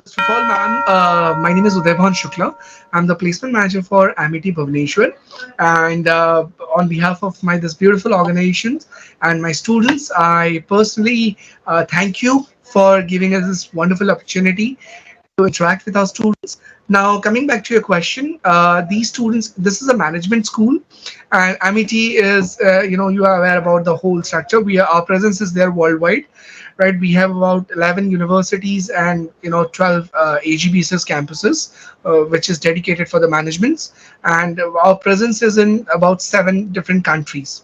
First of all, ma'am, my name is Udaybhan Shukla. I'm the placement manager for Amity Bhubaneswar, and on behalf of my this beautiful organization and my students, I personally thank you for giving us this wonderful opportunity to interact with our students. Now, coming back to your question, these students, this is a management school, and Amity is, you are aware about the whole structure. Our presence is there worldwide, right? We have about 11 universities and 12 AGBSS campuses, which is dedicated for the managements, and our presence is in about 7 different countries.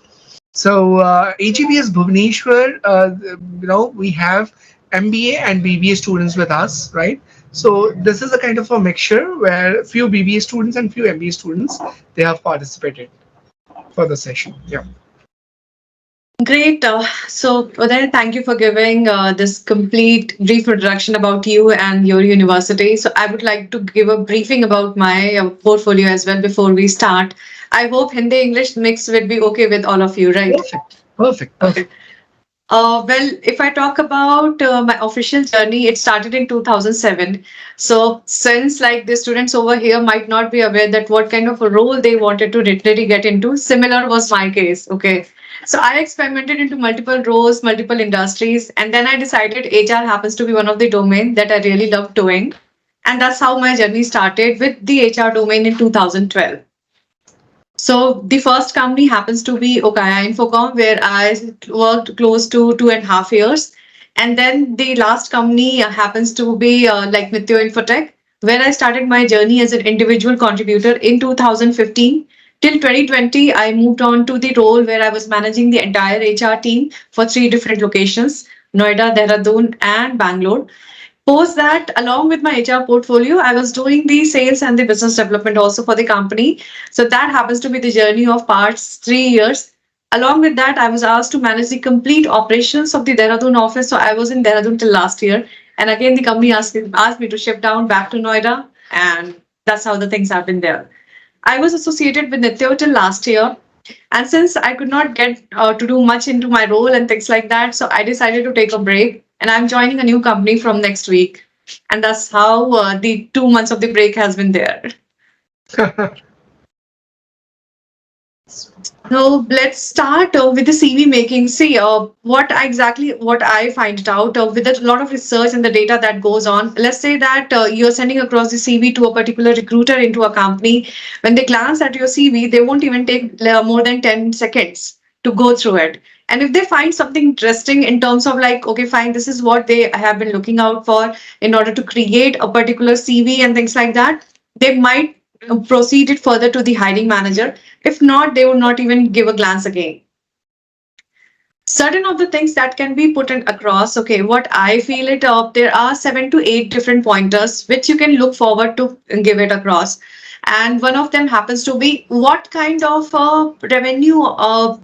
So AGBS Bhubaneswar, we have MBA and BBA students with us, right? So this is a kind of a mixture where few BBA students and few MBA students they have participated for the session. Yeah. Great. So, Uday, thank you for giving this complete brief introduction about you and your university. So, I would like to give a briefing about my portfolio as well before we start. I hope Hindi English mix will be okay with all of you, right? Perfect. Perfect. Okay. Perfect. Well, if I talk about my official journey, it started in 2007. So, since like the students over here might not be aware that what kind of a role they wanted to literally get into, similar was my case. Okay. So, I experimented into multiple roles, multiple industries, and then I decided HR happens to be one of the domain that I really love doing. And that's how my journey started with the HR domain in 2012. So the first company happens to be Okaya Infocom, where I worked close to 2.5 years. And then the last company happens to be like Nityo Infotech, where I started my journey as an individual contributor in 2015. Till 2020, I moved on to the role where I was managing the entire HR team for 3 different locations, Noida, Dehradun, and Bangalore. Post that, along with my HR portfolio, I was doing the sales and the business development also for the company. So that happens to be the journey of parts 3 years. Along with that, I was asked to manage the complete operations of the Dehradun office. So I was in Dehradun till last year. And again, the company asked me to shift down back to Noida. And that's how the things have been there. I was associated with Nityo till last year. And since I could not get to do much into my role and things like that, so I decided to take a break and I'm joining a new company from next week. And that's how the 2 months of the break has been there. So let's start with the CV making. See, what I find it out with a lot of research and the data that goes on. Let's say that you're sending across the CV to a particular recruiter into a company. When they glance at your CV, they won't even take more than 10 seconds to go through it. And if they find something interesting in terms of like, okay, fine, this is what they have been looking out for in order to create a particular CV and things like that, they might proceed it further to the hiring manager. If not, they would not even give a glance again. Certain of the things that can be put in across, okay, what I feel it up, there are 7 to 8 different pointers which you can look forward to give it across. And one of them happens to be what kind of revenue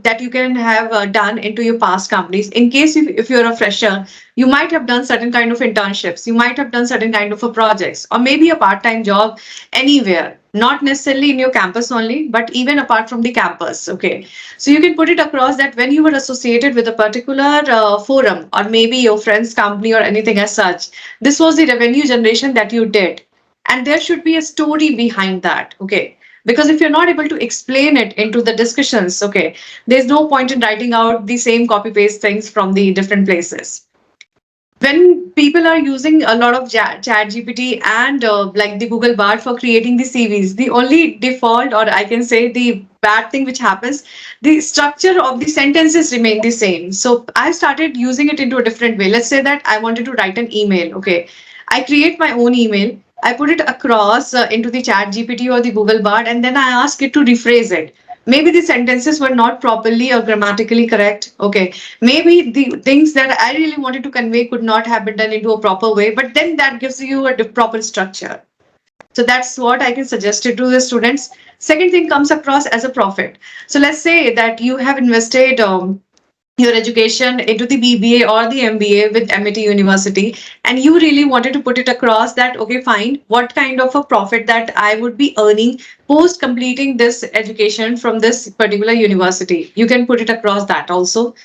that you can have done into your past companies. In case if you're a fresher, you might have done certain kind of internships, you might have done certain kind of projects, or maybe a part-time job anywhere, not necessarily in your campus only, but even apart from the campus. Okay, so you can put it across that when you were associated with a particular forum, or maybe your friend's company or anything as such, this was the revenue generation that you did. And there should be a story behind that. Okay. Because if you're not able to explain it into the discussions, okay, there's no point in writing out the same copy paste things from the different places. When people are using a lot of chat GPT and like the Google Bard for creating the CVs, the only default, or I can say the bad thing which happens, the structure of the sentences remain the same. So I started using it into a different way. Let's say that I wanted to write an email. Okay, I create my own email. I put it across into the chat GPT or the Google Bard, and then I ask it to rephrase it. Maybe the sentences were not properly or grammatically correct. Okay, maybe the things that I really wanted to convey could not have been done into a proper way, but then that gives you a proper structure. So that's what I can suggest it to the students. Second thing comes across as a profit. So let's say that you have invested your education into the BBA or the MBA with MIT University, and you really wanted to put it across that, okay, fine, what kind of a profit that I would be earning post completing this education from this particular university. You can put it across that also.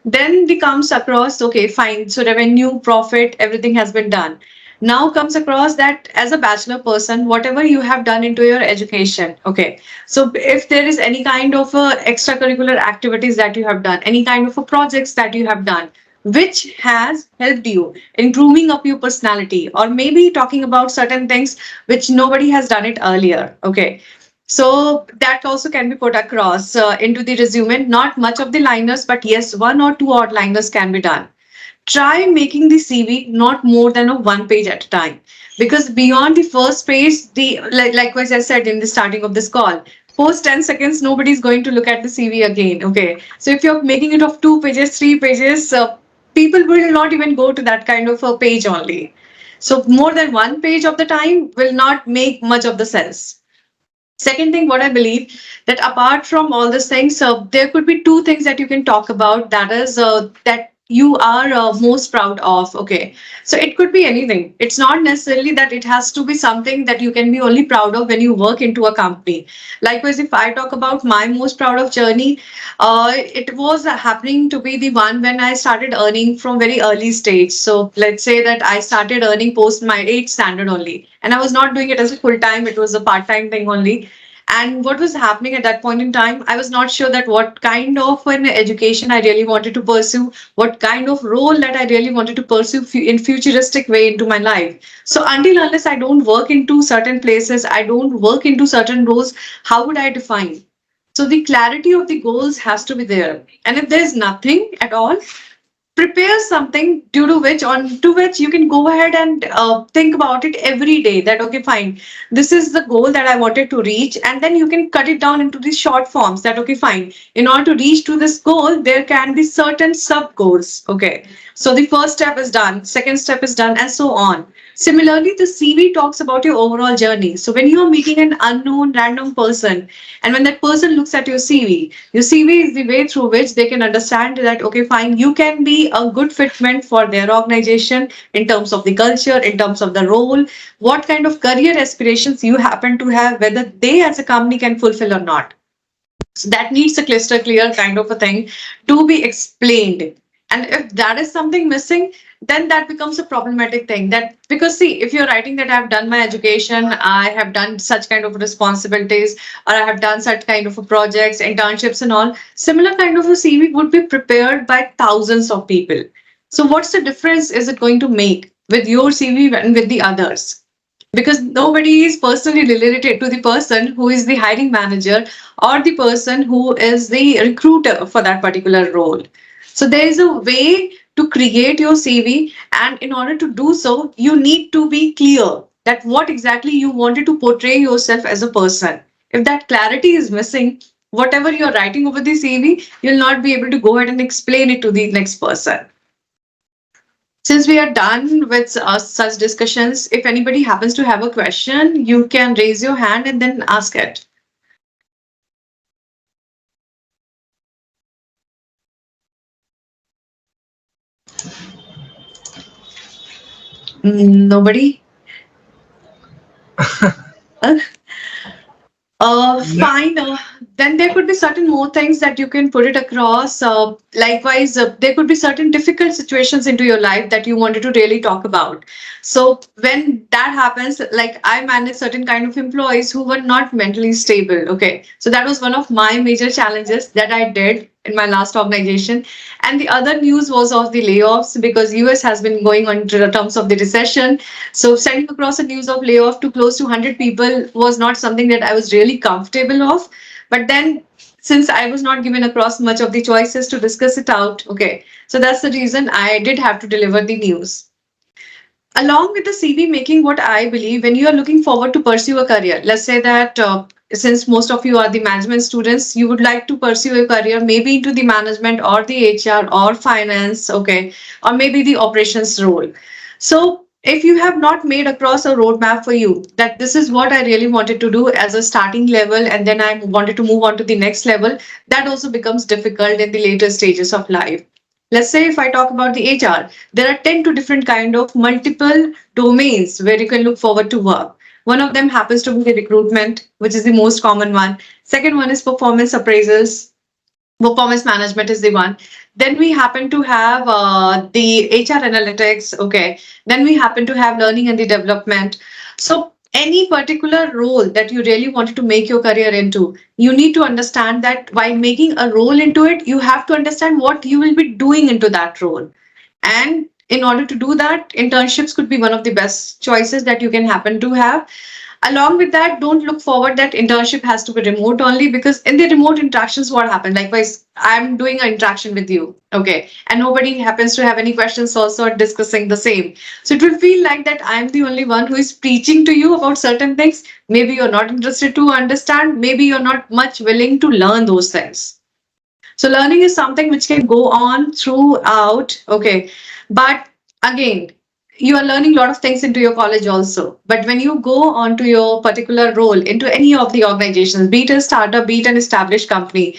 Then it comes across, okay, fine, so revenue, profit, everything has been done. now comes across that as a bachelor person, whatever you have done into your education, okay, so if there is any kind of extracurricular activities that you have done, any kind of projects that you have done, which has helped you in grooming up your personality, or maybe talking about certain things which nobody has done it earlier, okay, so that also can be put across into the resume. Not much of the liners, but yes, one or two odd liners can be done. Try making the CV not more than a one page at a time, because beyond the first page, the likewise I said in the starting of this call, post 10 seconds nobody's going to look at the CV again. Okay, so if you're making it of 2 pages, 3 pages, people will not even go to that kind of a page only. So more than one page of the time will not make much of the sense. Second thing, what I believe, that apart from all these things, there could be two things that you can talk about. That is that you are most proud of. Okay, so it could be anything. It's not necessarily that it has to be something that you can be only proud of when you work into a company. Likewise, if I talk about my most proud of journey, it was happening to be the one when I started earning from very early stage. So let's say that I started earning post my 8th standard only, and I was not doing it as a full time. It was a part time thing only. And what was happening at that point in time, I was not sure that what kind of an education I really wanted to pursue, what kind of role that I really wanted to pursue in futuristic way into my life. So until unless I don't work into certain places, I don't work into certain roles, how would I define? So the clarity of the goals has to be there. And if there's nothing at all, prepare something due to which on to which you can go ahead and think about it every day, that okay, fine, this is the goal that I wanted to reach, and then you can cut it down into these short forms, that okay, fine, in order to reach to this goal there can be certain sub goals. Okay, so the first step is done, second step is done, and so on. Similarly, the CV talks about your overall journey. So when you are meeting an unknown random person, and when that person looks at your CV is the way through which they can understand that, okay, fine, you can be a good fitment for their organization in terms of the culture, in terms of the role, what kind of career aspirations you happen to have, whether they as a company can fulfill or not. So that needs a cluster clear kind of a thing to be explained. And if that is something missing, then that becomes a problematic thing. That because see, if you're writing that I've done my education, I have done such kind of responsibilities, or I have done such kind of projects, internships, and all, similar kind of a CV would be prepared by thousands of people. So what's the difference is it going to make with your CV and with the others? Because nobody is personally related to the person who is the hiring manager or the person who is the recruiter for that particular role. So there is a way to create your CV, and in order to do so, you need to be clear that what exactly you wanted to portray yourself as a person. If that clarity is missing, whatever you're writing over the CV, you'll not be able to go ahead and explain it to the next person. Since we are done with such discussions, if anybody happens to have a question, you can raise your hand and then ask it. Nobody? Uh, Yeah. fine. Then there could be certain more things that you can put it across. Likewise, there could be certain difficult situations into your life that you wanted to really talk about. So when that happens, like I manage certain kind of employees who were not mentally stable. Okay, so that was one of my major challenges that I did in my last organization. And the other news was of the layoffs, because US has been going on to the terms of the recession. So sending across a news of layoff to close to 100 people was not something that I was really comfortable of. But then since I was not given across much of the choices to discuss it out, okay, so that's the reason I did have to deliver the news. Along with the CV making, what I believe, when you are looking forward to pursue a career, let's say that since most of you are the management students, you would like to pursue a career maybe into the management or the HR or finance, okay, or maybe the operations role. So if you have not made across a roadmap for you that this is what I really wanted to do as a starting level, and then I wanted to move on to the next level, that also becomes difficult in the later stages of life. Let's say if I talk about the HR, there are 10 to different kind of multiple domains where you can look forward to work. One of them happens to be the recruitment, which is the most common one. Second one is performance appraisals. Performance management is the one. Then we happen to have the HR analytics. Okay. Then we happen to have learning and the development. So any particular role that you really wanted to make your career into, you need to understand that while making a role into it, you have to understand what you will be doing into that role. And in order to do that, internships could be one of the best choices that you can happen to have. Along with that, don't look forward that internship has to be remote only, because in the remote interactions, what happened? Likewise, I'm doing an interaction with you, okay, and nobody happens to have any questions also or discussing the same. So it will feel like that I'm the only one who is preaching to you about certain things. Maybe you're not interested to understand. Maybe you're not much willing to learn those things. So learning is something which can go on throughout, okay. But again, you are learning a lot of things into your college also. But when you go on to your particular role into any of the organizations, be it a startup, be it an established company,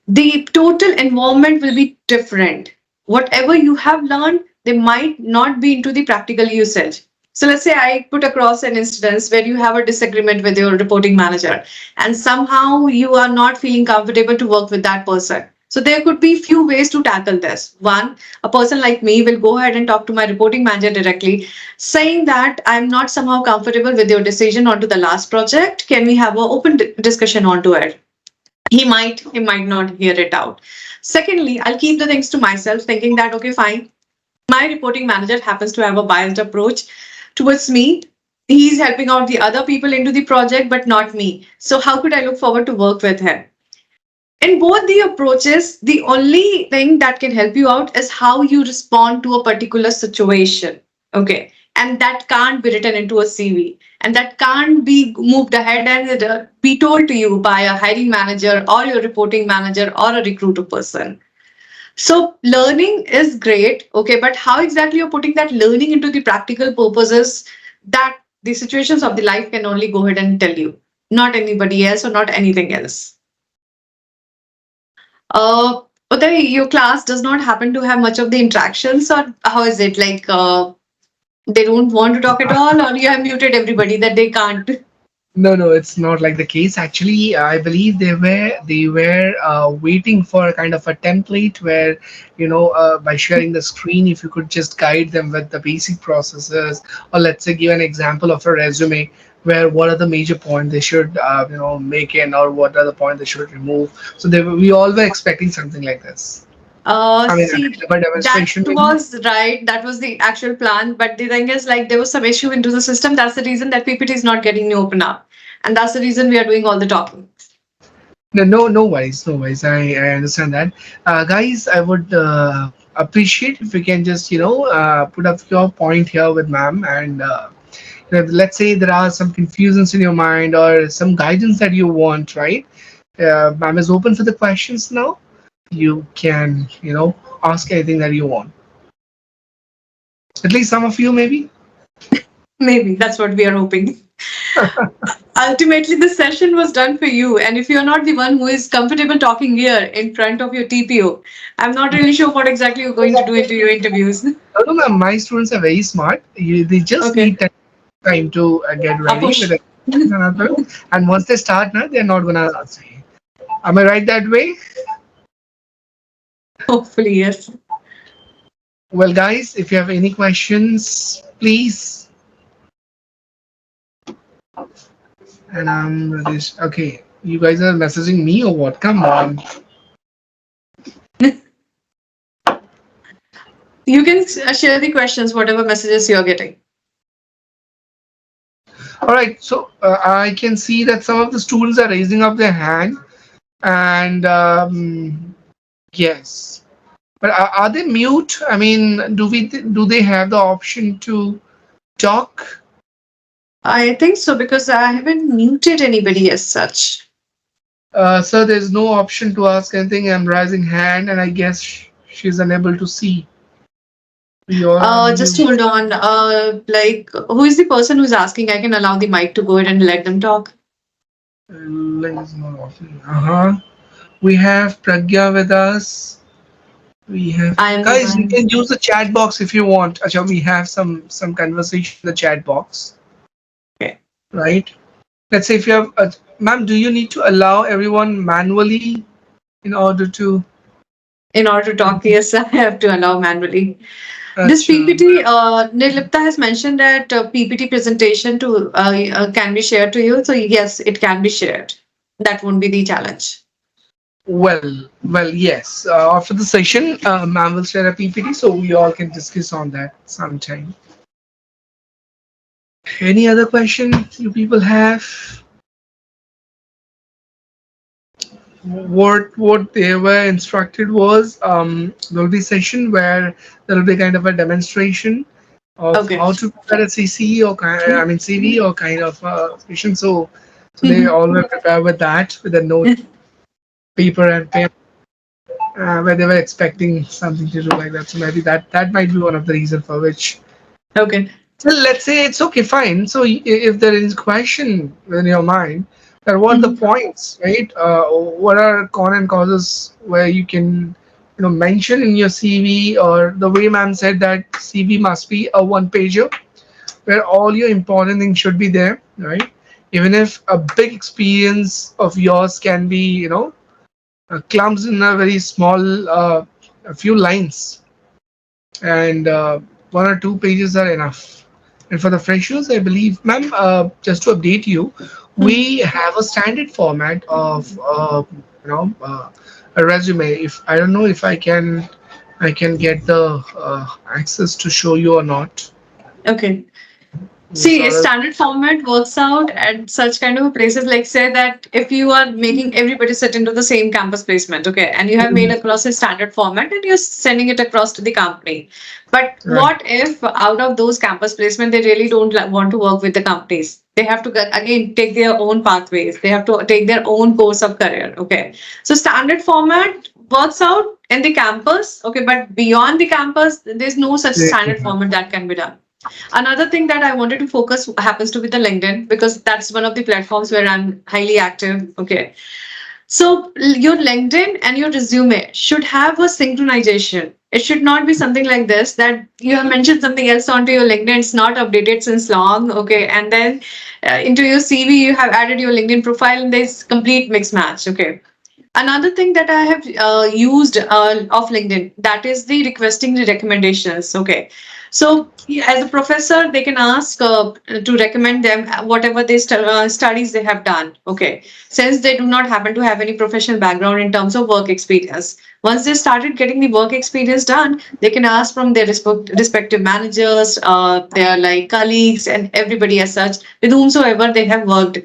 the total environment will be different. Whatever you have learned, they might not be into the practical usage. So let's say I put across an instance where you have a disagreement with your reporting manager and somehow you are not feeling comfortable to work with that person. So there could be few ways to tackle this. One, a person like me will go ahead and talk to my reporting manager directly, saying that I'm not somehow comfortable with your decision onto the last project. Can we have an open discussion onto it? He might not hear it out. Secondly, I'll keep the things to myself, thinking that okay, fine, my reporting manager happens to have a biased approach towards me. He's helping out the other people into the project but not me, so how could I look forward to work with him? In both the approaches, the only thing that can help you out is how you respond to a particular situation. Okay. And that can't be written into a CV. And that can't be moved ahead and be told to you by a hiring manager or your reporting manager or a recruiter person. So learning is great. Okay. But how exactly you're putting that learning into the practical purposes, that the situations of the life can only go ahead and tell you, not anybody else or not anything else. Uday, your class does not happen to have much of the interactions, or how is it? Like, they don't want to talk at all, or you have muted everybody that they can't? No, no, it's not like the case. Actually, I believe they were waiting for a kind of a template where, by sharing the screen, if you could just guide them with the basic processes, or let's say give an example of a resume where what are the major points they should, make in, or what are the points they should remove. So we all were expecting something like this. I mean, See, a that demonstration maybe. was right. That was the actual plan. But the thing is, like, there was some issue into the system. That's the reason that PPT is not getting to open up. And that's the reason we are doing all the talking. No, no, no worries, no worries. I understand that. Guys, I would appreciate if you can just, put up your point here with ma'am. And let's say there are some confusions in your mind or some guidance that you want, right? Ma'am is open for the questions now. You can, ask anything that you want. At least some of you, maybe. Maybe that's what we are hoping. Ultimately, the session was done for you. And if you're not the one who is comfortable talking here in front of your TPO, I'm not really sure what exactly you're going to do into your interviews. No, no, ma'am. My students are very smart. They just Okay, need time to get a ready with push. it. And once they start, now they're not gonna say. Am I right that way? Hopefully, yes. Well, guys, if you have any questions, please. And I'm Radish. Okay, you guys are messaging me or what? Come on. You can share the questions, whatever messages you're getting. All right, so I can see that some of the students are raising up their hand, and yes, but are they mute? I mean, do they have the option to talk? I think so because I haven't muted anybody as such. So there's no option to ask anything. I'm raising hand, and I guess she's unable to see. We all are Just mute. hold on. Like, who is the person who's asking? I can allow the mic to go ahead and let them talk. There's no option. Uh-huh. We have Pragya with us. We have I am the guys. You one. can use the chat box if you want. Acha, we have some conversation in the chat box, Okay. right? Let's say if you have, ma'am, do you need to allow everyone manually in order to. In order to talk, yes, I have to allow manually. This Acha. PPT, Nirlipta has mentioned that PPT presentation to can be shared to you. So yes, it can be shared. That won't be the challenge. Well, yes. After the session, ma'am will share a PPT, so we all can discuss on that sometime. Any other question you people have? What they were instructed was there'll be session where there'll be kind of a demonstration of Okay. how to prepare a CC or I mean CV or kind of session. So they Mhm. all were prepared with that with a note, paper and pen, where they were expecting something to do like that. So maybe that might be one of the reasons for which. Okay. Well, let's say it's okay, fine. So if there is question in your mind, that what are the Mhm. points, right? What are con and causes where you can, mention in your CV, or the way ma'am said that CV must be a one pager where all your important things should be there, right? Even if a big experience of yours can be, clumps in a very small, a few lines, and one or two pages are enough. And for the freshers, I believe, ma'am, just to update you, Mhm. we have a standard format of a resume. If I don't know if I can get the access to show you or not. Okay. Yes, See, a or else, standard format works out at such kind of places. Like, say that if you are making everybody sit into the same campus placement, okay, and you have made across a standard format and you're sending it across to the company. But right. what if out of those campus placement, they really don't want to work with the companies? They have to again take their own pathways. They have to take their own course of career. Okay, so standard format works out in the campus. Okay, but beyond the campus, there's no such They standard format that can be done. Another thing that I wanted to focus happens to be the LinkedIn because that's one of the platforms where I'm highly active. Okay. So your LinkedIn and your resume should have a synchronization. It should not be something like this that you have mentioned something else onto your LinkedIn. It's not updated since long. Okay. And then into your CV, you have added your LinkedIn profile and there's complete mix match. Okay. Another thing that I have used of LinkedIn, that is the requesting the recommendations. Okay, so yeah, as a professor, they can ask to recommend them whatever they studies they have done. Okay, since they do not happen to have any professional background in terms of work experience. Once they started getting the work experience done, they can ask from their respective managers, their like colleagues, and everybody as such with whomsoever they have worked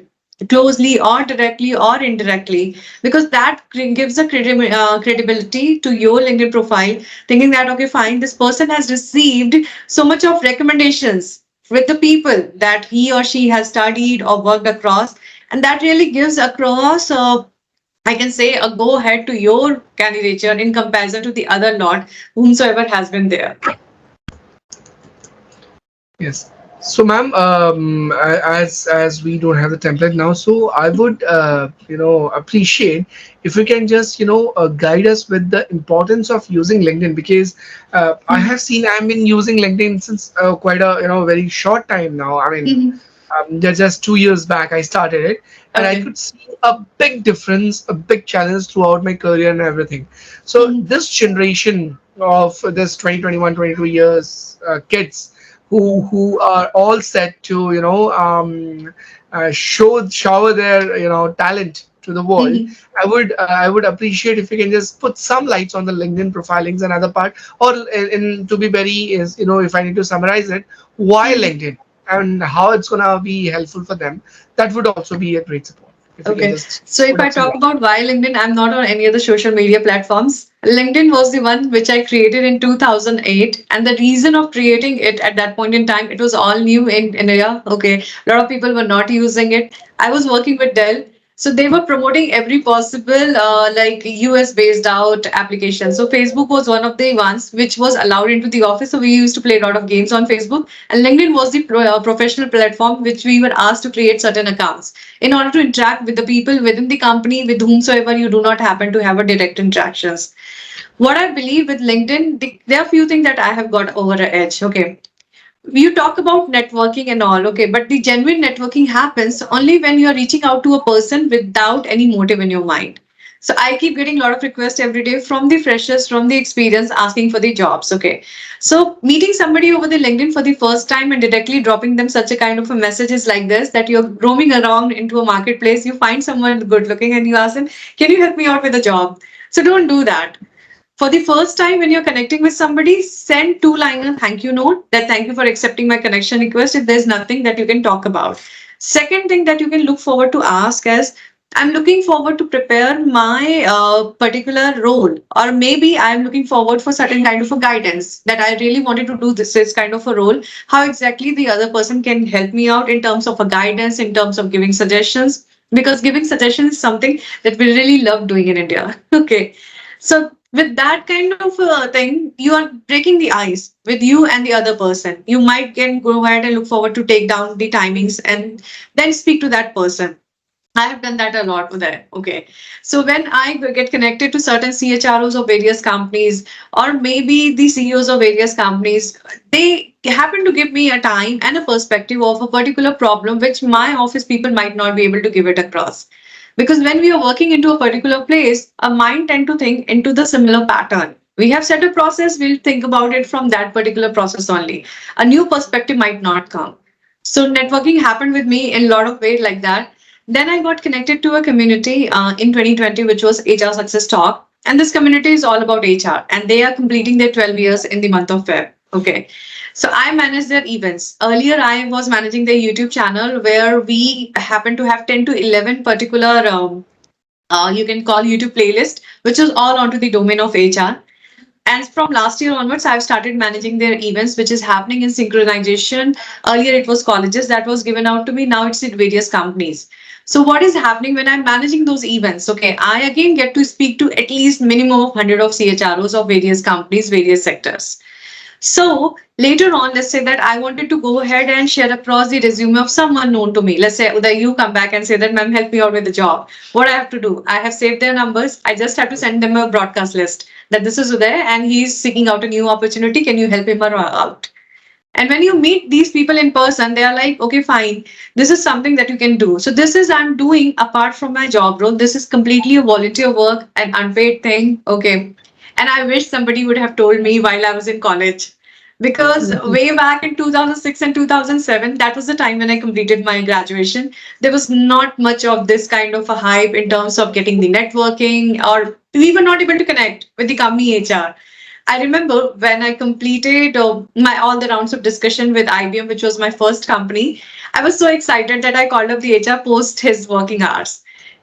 closely or directly or indirectly, because that gives a credibility to your LinkedIn profile, thinking that okay, fine, this person has received so much of recommendations with the people that he or she has studied or worked across, and that really gives across I can say a go ahead to your candidature in comparison to the other lot whomsoever has been there. Yes. So, ma'am, as we don't have the template now, so I would appreciate if you can just guide us with the importance of using LinkedIn, because I Mhm. have seen I've been using LinkedIn since quite a very short time now. I mean, Mhm. just 2 years back I started it, and I Okay. could see a big difference, a big challenge throughout my career and everything. So Mhm. this generation of this 2021, 22 years kids who are all set to shower their talent to the world. Mhm. I would appreciate if you can just put some lights on the LinkedIn profilings and other part, or to be very is if I need to summarize it, why Mhm. LinkedIn and how it's gonna be helpful for them. That would also be a great support if you can Okay. just So if put I up some talk light. about why LinkedIn, I'm not on any other social media platforms. LinkedIn was the one which I created in 2008. And the reason of creating it at that point in time, it was all new in India. Okay. A lot of people were not using it. I was working with Dell. So they were promoting every possible like US based out application. So Facebook was one of the ones which was allowed into the office. So we used to play a lot of games on Facebook. And LinkedIn was the professional platform which we were asked to create certain accounts in order to interact with the people within the company with whomsoever you do not happen to have a direct interactions. What I believe with LinkedIn, there are few things that I have got over the edge. Okay, you talk about networking and all, okay, but the genuine networking happens only when you're reaching out to a person without any motive in your mind. So I keep getting a lot of requests every day from the freshers, from the experience, asking for the jobs. Okay. So meeting somebody over the LinkedIn for the first time and directly dropping them such a kind of a message is like this, that you're roaming around into a marketplace, you find someone good looking and you ask them, can you help me out with a job? So don't do that. For the first time when you're connecting with somebody, send two-liner thank you note that thank you for accepting my connection request if there's nothing that you can talk about. Second thing that you can look forward to ask is, I'm looking forward to prepare my particular role, or maybe I'm looking forward for certain kind of a guidance that I really wanted to do this kind of a role. How exactly the other person can help me out in terms of a guidance, in terms of giving suggestions, because giving suggestions is something that we really love doing in India. Okay. So with that kind of thing, you are breaking the ice with you and the other person. You might can go ahead and look forward to take down the timings and then speak to that person. I have done that a lot with it. Okay. So when I get connected to certain CHROs of various companies, or maybe the CEOs of various companies, they happen to give me a time and a perspective of a particular problem which my office people might not be able to give it across. Because when we are working into a particular place, our mind tend to think into the similar pattern. We have set a process, we'll think about it from that particular process only. A new perspective might not come. So networking happened with me in a lot of ways like that. Then I got connected to a community in 2020, which was HR Success Talk. And this community is all about HR, and they are completing their 12 years in the month of Feb. Okay. So I manage their events. Earlier, I was managing their YouTube channel where we happen to have 10 to 11 particular, you can call YouTube playlist, which is all onto the domain of HR. And from last year onwards, I've started managing their events, which is happening in synchronization. Earlier, it was colleges that was given out to me. Now it's in various companies. So what is happening when I'm managing those events? Okay, I again get to speak to at least minimum of 100 of CHROs of various companies, various sectors. So later on, let's say that I wanted to go ahead and share across the resume of someone known to me. Let's say that you come back and say that, ma'am, help me out with the job. What I have to do? I have saved their numbers. I just have to send them a broadcast list that this is Uday and he's seeking out a new opportunity. Can you help him out? And when you meet these people in person, they are like, okay, fine, this is something that you can do. So this is I'm doing apart from my job role. This is completely a volunteer work, an unpaid thing. Okay. And I wish somebody would have told me while I was in college. Because way back in 2006 and 2007, that was the time when I completed my graduation. There was not much of this kind of a hype in terms of getting the networking, or we were not able to connect with the company HR. I remember when I completed my all the rounds of discussion with IBM, which was my first company. I was so excited that I called up the HR post his working hours.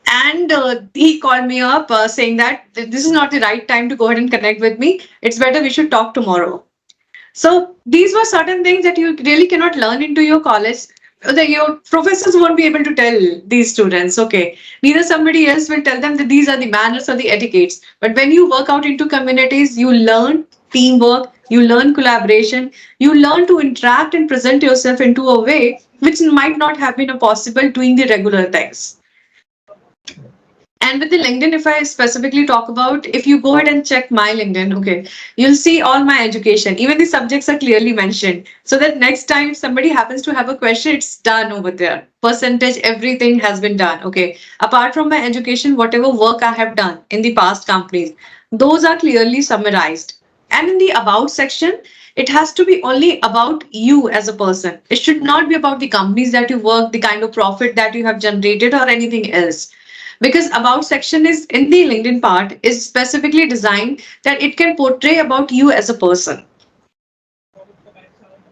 And he called me up saying that this is not the right time to go ahead and connect with me. It's better we should talk tomorrow. So these were certain things that you really cannot learn into your college. Your professors won't be able to tell these students, okay. Neither somebody else will tell them that these are the manners or the etiquettes. But when you work out into communities, you learn teamwork, you learn collaboration, you learn to interact and present yourself into a way which might not have been possible doing the regular things. And with the LinkedIn, if I specifically talk about, if you go ahead and check my LinkedIn, okay, you'll see all my education. Even the subjects are clearly mentioned. So that next time somebody happens to have a question, it's done over there. Percentage, everything has been done. Okay. Apart from my education, whatever work I have done in the past companies, those are clearly summarized. And in the about section, it has to be only about you as a person. It should not be about the companies that you work, the kind of profit that you have generated, or anything else, because about section is in the LinkedIn part is specifically designed that it can portray about you as a person.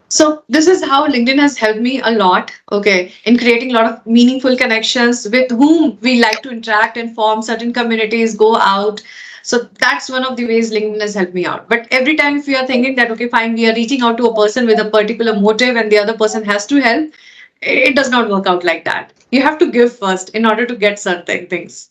So this is how LinkedIn has helped me a lot, okay, in creating a lot of meaningful connections with whom we like to interact and form certain communities, go out. So that's one of the ways LinkedIn has helped me out. But every time if we are thinking that, okay, fine, we are reaching out to a person with a particular motive and the other person has to help, it does not work out like that. You have to give first in order to get certain things.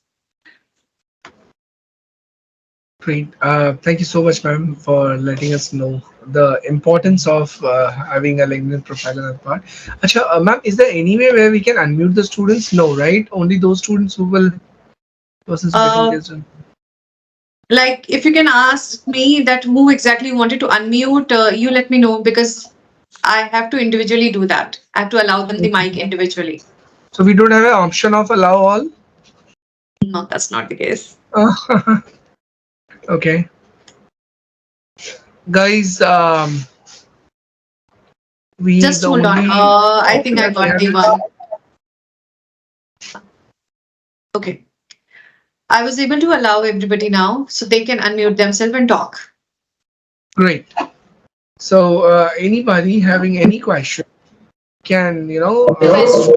Great. Thank you so much, ma'am, for letting us know the importance of having a LinkedIn profile in that part. Acha, ma'am, is there any way where we can unmute the students? No, right? Only those students who will persons who get Uh, engaged in. like if you can ask me that who exactly wanted to unmute, you let me know because I have to individually do that. I have to allow them the mic individually. So we don't have an option of allow all. No, that's not the case. Okay, guys. We Just the hold on. only I think option I that we got have the is one. Okay. I was able to allow everybody now so they can unmute themselves and talk. great. So, anybody having any question can, Yes.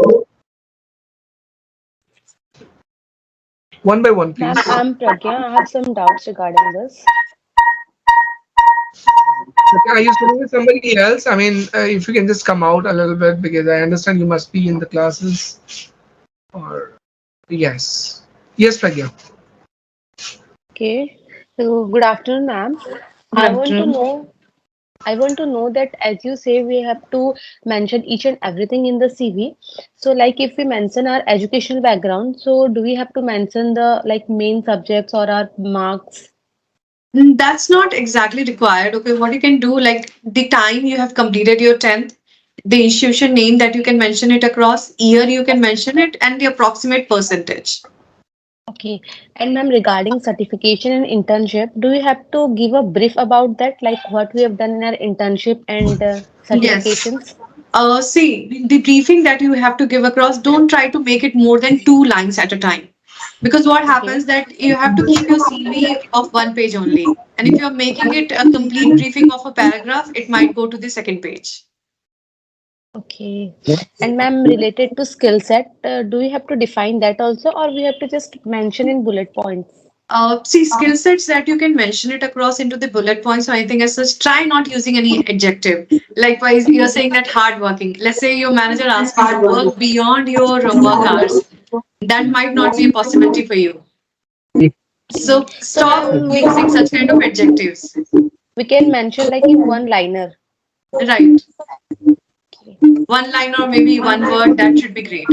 one by one, Ma'am, please. I'm Pragya. I have some doubts regarding this. Okay, are you speaking with somebody else? I mean, if you can just come out a little bit because I understand you must be in the classes. Or yes, yes, Pragya. Okay. So, good afternoon, ma'am. Good I want to afternoon. know, I want to know that as you say, we have to mention each and everything in the CV. So, like if we mention our educational background, so do we have to mention the like main subjects or our marks? That's not exactly required. Okay, what you can do, like the time you have completed your 10th, the institution name that you can mention it across, year you can mention it, and the approximate percentage. Okay. And ma'am, regarding certification and internship, do we have to give a brief about that, like what we have done in our internship and Yes. certifications? See, the briefing that you have to give across, don't try to make it more than 2 lines at a time. Because what Okay. happens that you have to keep your CV of 1 page only. And if you're making it a complete briefing of a paragraph, it might go to the second page. Okay. And ma'am, related to skill set, do we have to define that also, or we have to just mention in bullet points? See, skill sets that you can mention it across into the bullet points or anything as such. Try not using any adjective. Likewise, you're saying that hardworking. Let's say your manager asks you to work beyond your work hours. That might not be a possibility for you. So So stop ma'am, using such kind of adjectives. we can mention like in one liner. Right. Okay. One line or maybe one word, that should be great.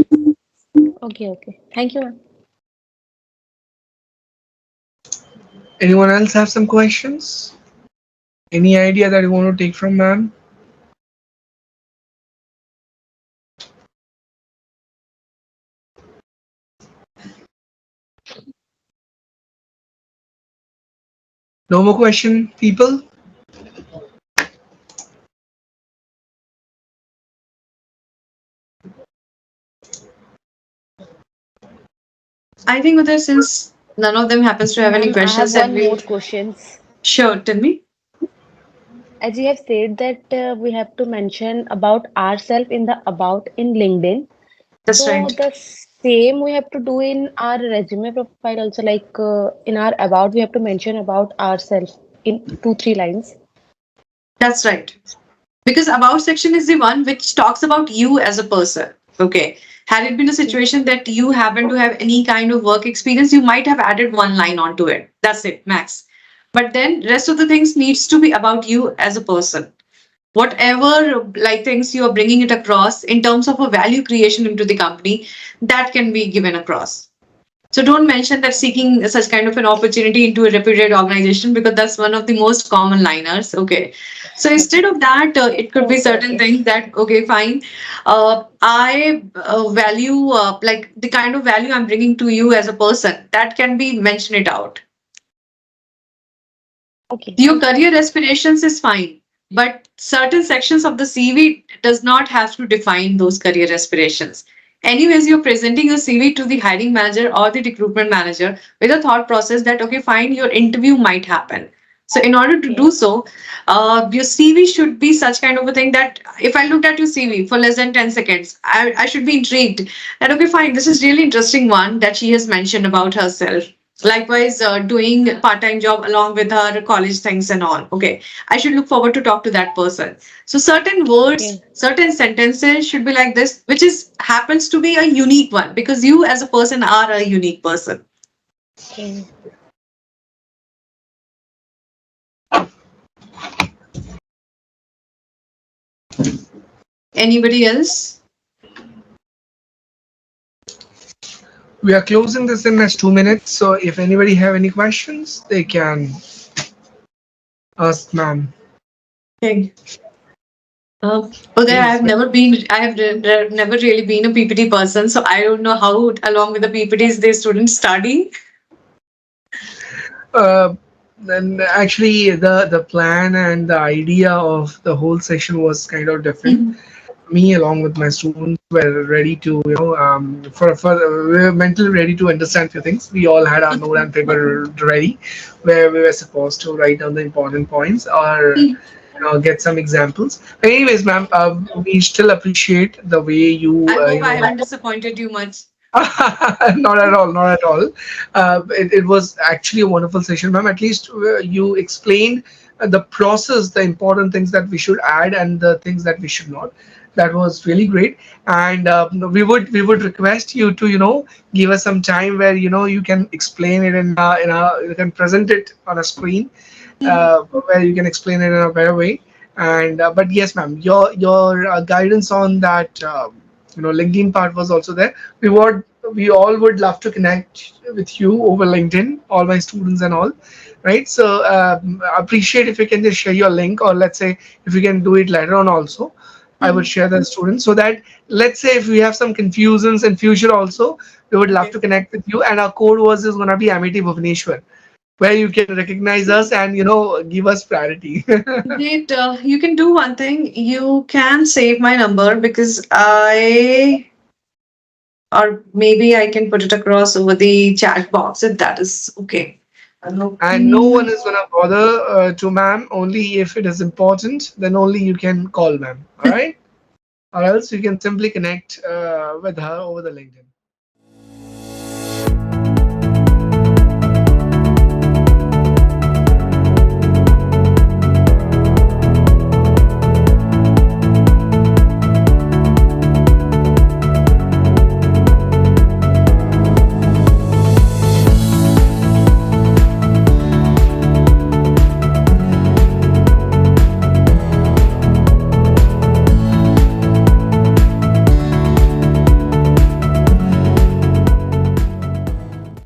Okay, okay. Thank you, ma'am. Anyone else have some questions? Any idea that you want to take from ma'am? No more question, people. I think Uday, since none of them happens to have any Ma'am, I have questions, then one more we'll questions. sure tell me. As you have said that we have to mention about ourselves in the about in LinkedIn. That's So right. the same we have to do in our resume profile also, like in our about, we have to mention about ourselves in 2, 3 lines. That's right. Because about section is the one which talks about you as a person. Okay. Had it been a Okay. situation that you happen to have any kind of work experience, you might have added one line onto it. That's it, max. But then rest of the things needs to be about you as a person. Whatever like things you are bringing it across in terms of a value creation into the company, that can be given across. So don't mention that seeking such kind of an opportunity into a reputed organization because that's one of the most common liners. Okay. So instead of that, it could be Okay, certain okay. things that, okay, fine. I value like the kind of value I'm bringing to you as a person. That can be mentioned it out. Okay. Your career aspirations is fine, but certain sections of the CV does not have to define those career aspirations. Anyways, you're presenting your CV to the hiring manager or the recruitment manager with a thought process that, okay, fine, your interview might happen. So, in order to do Okay. so, your CV should be such kind of a thing that if I looked at your CV for less than 10 seconds, I should be intrigued that, okay, fine, this is really interesting one that she has mentioned about herself. Likewise, doing part-time job along with her college things and all. Okay, I should look forward to talk to that person. So certain words, Okay. certain sentences should be like this, which is happens to be a unique one because you as a person are a unique person. Okay. Anybody else? We are closing this in as 2 minutes. So if anybody have any questions, they can ask ma'am. Okay. Uday, Please. I have never really been a PPT person, so I don't know how along with the PPTs the students study. Uh, then actually, the plan and the idea of the whole session was kind of different. Mhm. Me along with my students were ready to, for we were mentally ready to understand few things. We all had our note and paper ready, where we were supposed to write down the important points or get some examples. Anyways, ma'am, we still appreciate the way I you, hope I haven't disappointed you much. not at all, not at all. It was actually a wonderful session, ma'am. At least you explained the process, the important things that we should add and the things that we should not. That was really great, and we would request you to give us some time where you can explain it you can present it on a screen, where you can explain it in a better way. And but yes, ma'am, your guidance on that LinkedIn part was also there. We all would love to connect with you over LinkedIn, all my students and all, right? So appreciate if you can just share your link, or let's say if you can do it later on also. I would share the students so that, let's say if we have some confusions in future also, we would love Okay. to connect with you. And our code was is gonna be Amity Bhubaneswar, where you can recognize us and give us priority. Wait, you can do one thing. You can save my number because or maybe I can put it across over the chat box if that is okay. And no one is gonna bother to ma'am. Only if it is important, then only you can call ma'am. All right, or else you can simply connect with her over the LinkedIn.